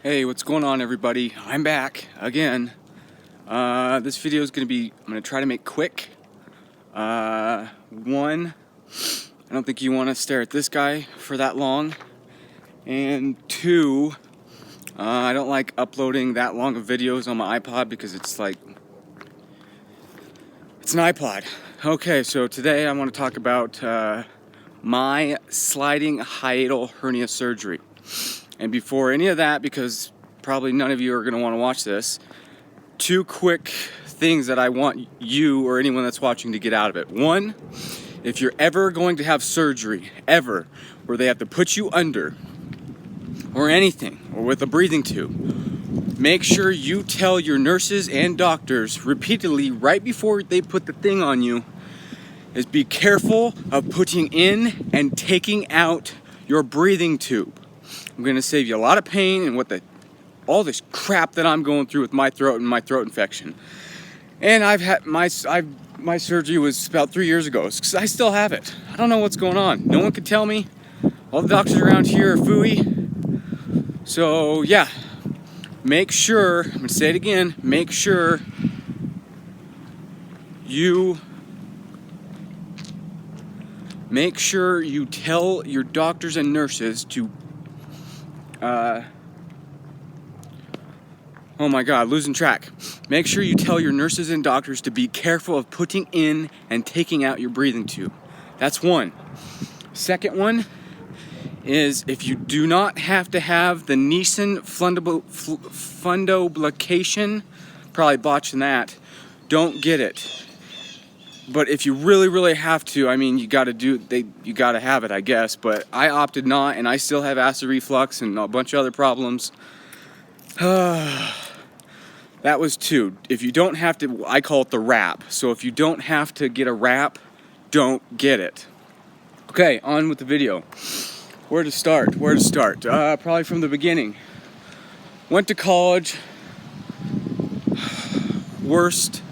Hey, what's going on, everybody? I'm back again. This video is I'm gonna try to make quick. One, I don't think you want to stare at this guy for that long. And two, I don't like uploading that long of videos on my iPod because it's an iPod. Okay, so today I want to talk about my sliding hiatal hernia surgery. And before any of that, because probably none of you are going to want to watch this, two quick things that I want you or anyone that's watching to get out of it. One, if you're ever going to have surgery, ever, where they have to put you under or anything, or with a breathing tube, make sure you tell your nurses and doctors repeatedly right before they put the thing on you, is be careful of putting in and taking out your breathing tube. I'm going to save you a lot of pain and all this crap that I'm going through with my throat and my throat infection. And I've had my surgery was about 3 years ago. I still have it. I don't know what's going on. No one can tell me. All the doctors around here are phooey. So yeah, make sure, I'm going to say it again, make sure you tell your doctors and nurses to oh my God, losing track. Make sure you tell your nurses and doctors to be careful of putting in and taking out your breathing tube. That's one. Second one is, if you do not have to have the Nissen fundoplication, probably botching that, don't get it. But if you really have to, I mean, you gotta have it, I guess. But I opted not, and I still have acid reflux and a bunch of other problems. That was two. If you don't have to, I call it the wrap. So if you don't have to get a wrap, don't get it. Okay, on with the video. Where to start? Probably from the beginning. Went to college. Worst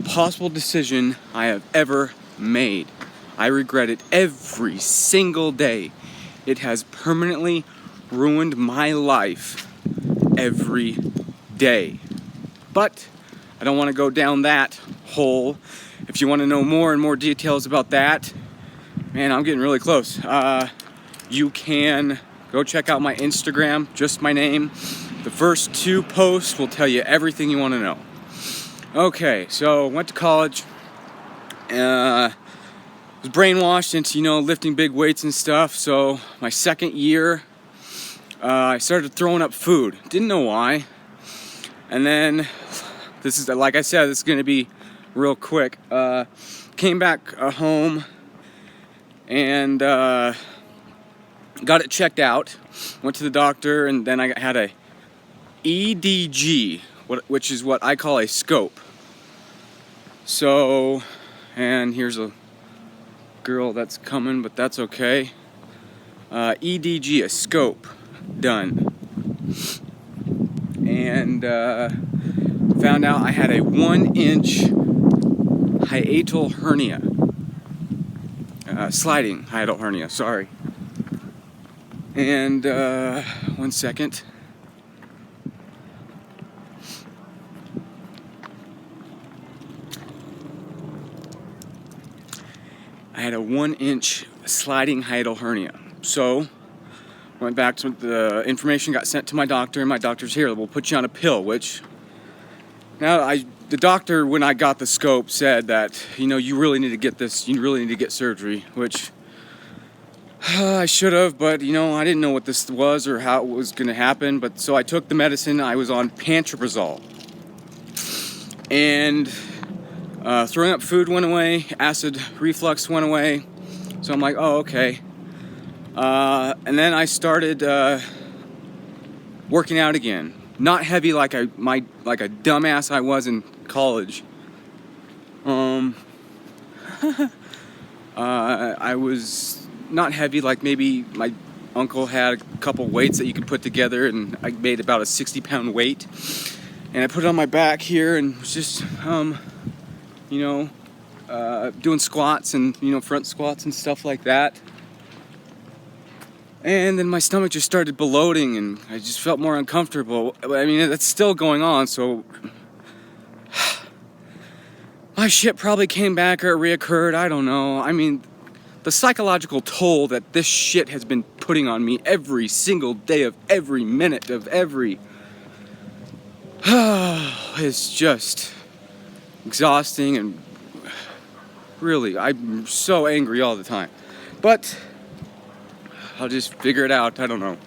possible decision I have ever made. I regret it every single day. It has permanently ruined my life every day. But I don't want to go down that hole. If you want to know more and more details about that, man, I'm getting really close. You can go check out my Instagram, just my name. The first 2 posts will tell you everything you want to know. Okay, so went to college. Was brainwashed into, lifting big weights and stuff. So my second year, I started throwing up food. Didn't know why. And then, this is going to be real quick. Came back home and got it checked out. Went to the doctor, and then I had a EDG, which is what I call a scope. So, and here's a girl that's coming, but that's okay. EDG, a scope, done. And found out I had a 1-inch hiatal hernia. Sliding hiatal hernia, sorry. And, 1 second. I had a 1-inch sliding hiatal hernia. So, went back to the information, got sent to my doctor, and my doctor's here. We'll put you on a pill, which the doctor, when I got the scope, said that, you really need to get this, you really need to get surgery, which I should have, but, I didn't know what this was or how it was going to happen. But so I took the medicine. I was on pantoprazole. And throwing up food went away, acid reflux went away. So I'm like, oh, okay. And then I started working out again. Not heavy like a dumbass I was in college. I was not heavy, like maybe my uncle had a couple weights that you could put together, and I made about a 60-pound weight. And I put it on my back here and was just doing squats and front squats and stuff like that. And then my stomach just started bloating and I just felt more uncomfortable. I mean, that's still going on, so my shit probably came back or reoccurred. I don't know. I mean, the psychological toll that this shit has been putting on me every single day of every minute of every is just exhausting, and really, I'm so angry all the time. But I'll just figure it out. I don't know.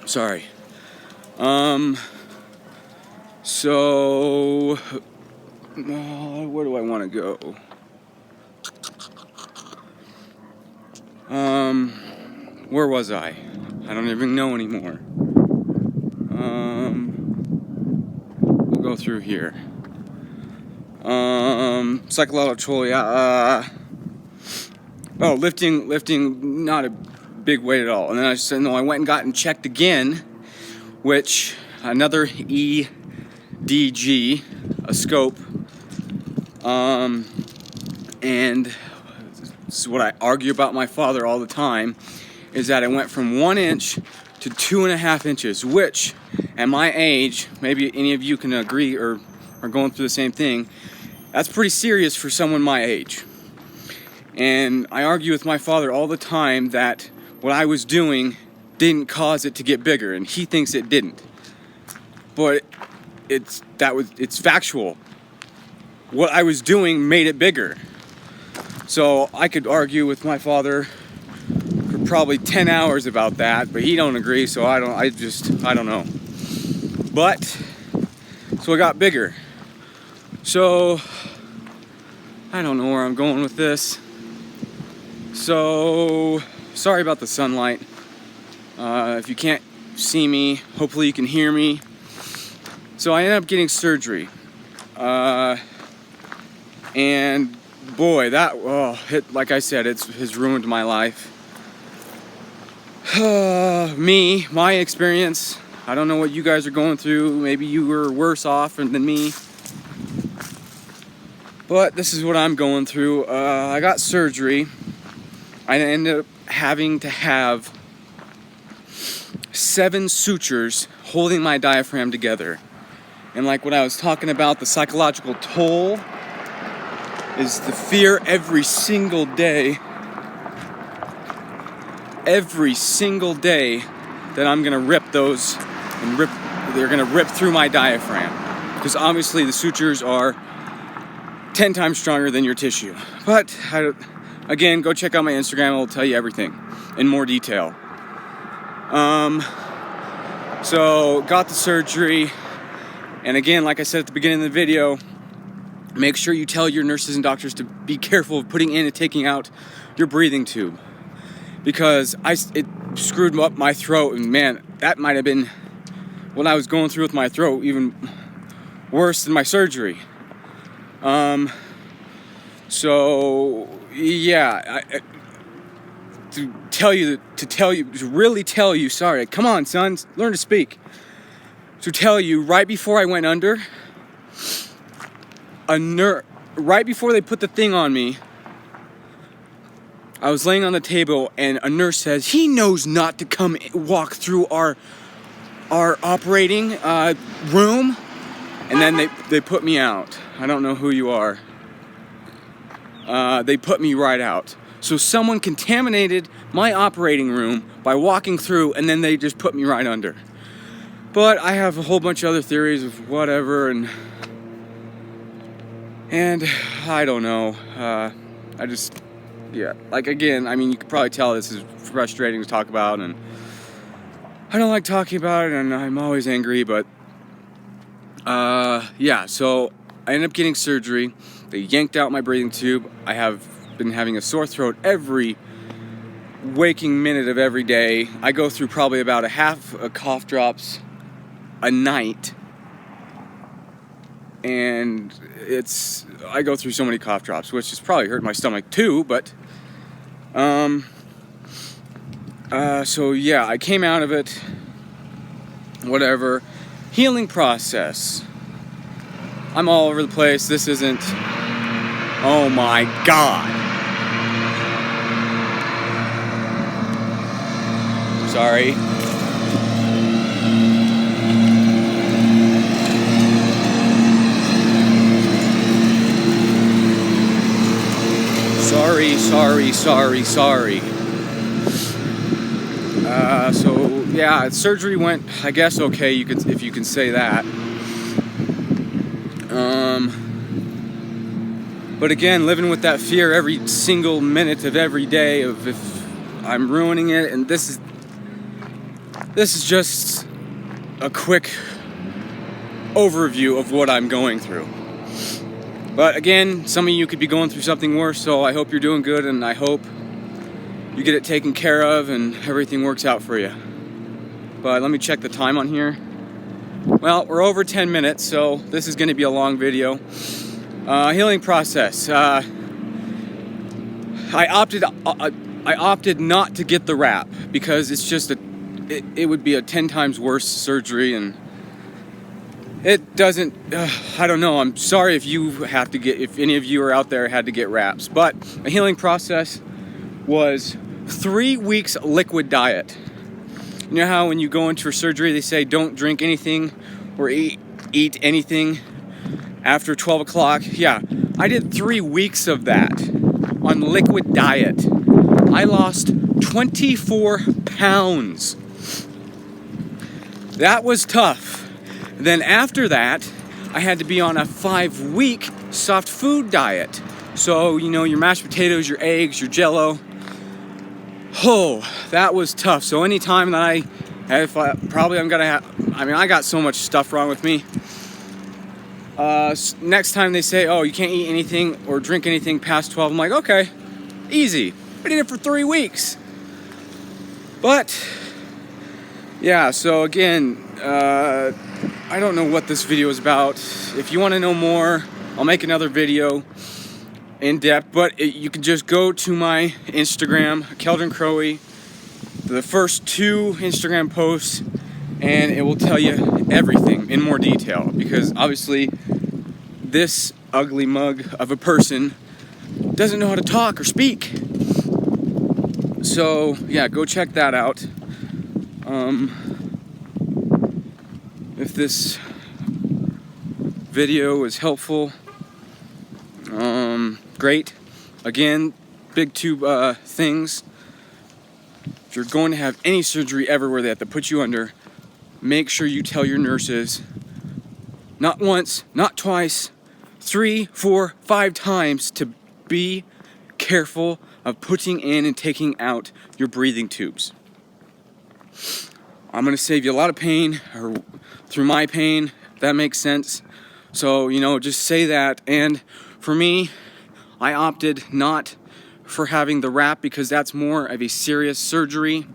Sorry. So where do I want to go? Where was I? I don't even know anymore. We'll go through here. Psychological, yeah. Lifting, not a big weight at all. And then I said, no, I went and got and checked again, which another EDG, a scope, and this is what I argue about my father all the time, is that I went from 1 inch to 2.5 inches, which at my age, maybe any of you can agree or are going through the same thing, that's pretty serious for someone my age. And I argue with my father all the time that what I was doing didn't cause it to get bigger, and he thinks it didn't. But it's factual. What I was doing made it bigger. So I could argue with my father for probably 10 hours about that, but he don't agree, so I don't know. But so it got bigger. So I don't know where I'm going with this. So sorry about the sunlight. If you can't see me, hopefully you can hear me. So I ended up getting surgery. And boy, like I said, it has ruined my life. My experience, I don't know what you guys are going through. Maybe you were worse off than me. But this is what I'm going through. I got surgery. I ended up having to have 7 sutures holding my diaphragm together. And like what I was talking about, the psychological toll is the fear every single day that I'm gonna rip those and they're gonna rip through my diaphragm. Because obviously the sutures are 10 times stronger than your tissue. But again, go check out my Instagram. It'll tell you everything in more detail. So got the surgery, and again, like I said at the beginning of the video, make sure you tell your nurses and doctors to be careful of putting in and taking out your breathing tube, because it screwed up my throat, and man, that might have been what I was going through with my throat even worse than my surgery. So yeah, to really tell you, sorry, come on, son, learn to speak. To tell you, right before I went under, right before they put the thing on me, I was laying on the table and a nurse says, he knows not to come walk through our operating room, and then they put me out. I don't know who you are. They put me right out. So someone contaminated my operating room by walking through, and then they just put me right under. But I have a whole bunch of other theories of whatever, and I don't know. Like again, I mean, you could probably tell this is frustrating to talk about, and I don't like talking about it, and I'm always angry, but so I ended up getting surgery. They yanked out my breathing tube. I have been having a sore throat every waking minute of every day. I go through probably about a half a cough drops a night, and I go through so many cough drops, which has probably hurt my stomach too, but so yeah, I came out of it, whatever. Healing process. I'm all over the place. This isn't, oh my God. Sorry. Sorry. So yeah, surgery went, I guess, okay. If you can say that. But again, living with that fear every single minute of every day of if I'm ruining it, and this is just a quick overview of what I'm going through. But again, some of you could be going through something worse, so I hope you're doing good, and I hope you get it taken care of and everything works out for you. But let me check the time on here. Well, we're over 10 minutes, so this is going to be a long video. Healing process. I opted not to get the wrap because it's just it would be a 10 times worse surgery, and it doesn't, I don't know. I'm sorry if any of you are out there had to get wraps, but a healing process was 3 weeks liquid diet. You know how when you go in for surgery, they say don't drink anything or eat anything after 12 o'clock? Yeah, I did 3 weeks of that on liquid diet. I lost 24 pounds. That was tough. Then after that, I had to be on a 5-week soft food diet. So, you know, your mashed potatoes, your eggs, your Jell-O. Oh, that was tough. So anytime that I got so much stuff wrong with me. Next time they say, oh, you can't eat anything or drink anything past 12, I'm like, okay, easy. I did it for 3 weeks. But, yeah, so again, I don't know what this video is about. If you want to know more, I'll make another video in depth, but you can just go to my Instagram, Keldon Crowe, the first 2 Instagram posts, and it will tell you everything in more detail, because obviously this ugly mug of a person doesn't know how to talk or speak. So yeah, go check that out. If this video was helpful, great. Again, big 2 things. If you're going to have any surgery ever where they have to put you under, make sure you tell your nurses, not once, not twice, 3, 4, 5 times, to be careful of putting in and taking out your breathing tubes. I'm going to save you a lot of pain, or through my pain, if that makes sense. So, you know, just say that. And for me, I opted not for having the wrap because that's more of a serious surgery.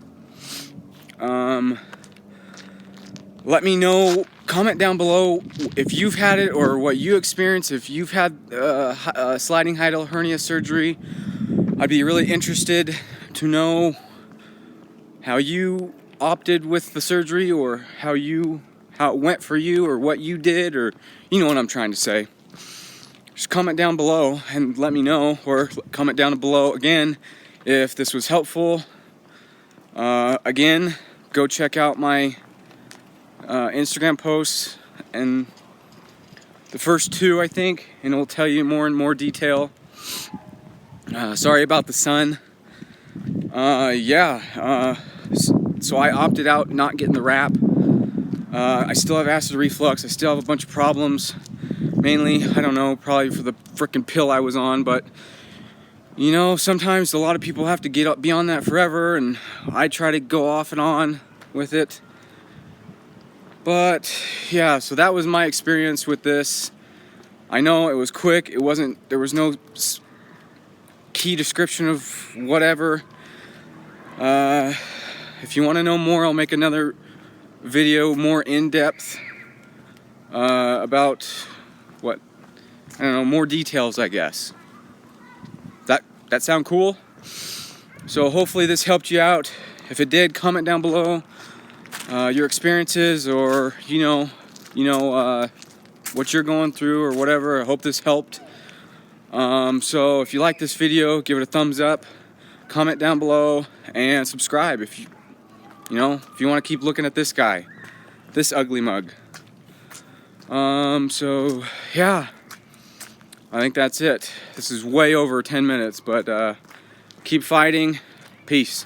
Let me know, comment down below if you've had it or what you experienced. If you've had sliding hiatal hernia surgery, I'd be really interested to know how you opted with the surgery, or how it went for you, or what you did, or you know what I'm trying to say. Just comment down below and let me know, or comment down below again if this was helpful. Again, go check out my Instagram posts and the first 2, I think, and it will tell you more and more detail. Sorry about the sun. So I opted out not getting the wrap. I still have acid reflux. I still have a bunch of problems. Mainly, I don't know, probably for the frickin' pill I was on, but you know, sometimes a lot of people have to be on that forever, and I try to go off and on with it. But yeah, so that was my experience with this. I know it was quick. There was no key description of whatever. If you want to know more, I'll make another video more in depth about more details, I guess. That sound cool? So hopefully this helped you out. If it did, comment down below your experiences, or what you're going through or whatever. I hope this helped. So if you like this video, give it a thumbs up, comment down below, and subscribe if You know, if you want to keep looking at this guy, this ugly mug. So yeah, I think that's it. This is way over 10 minutes, but keep fighting. Peace.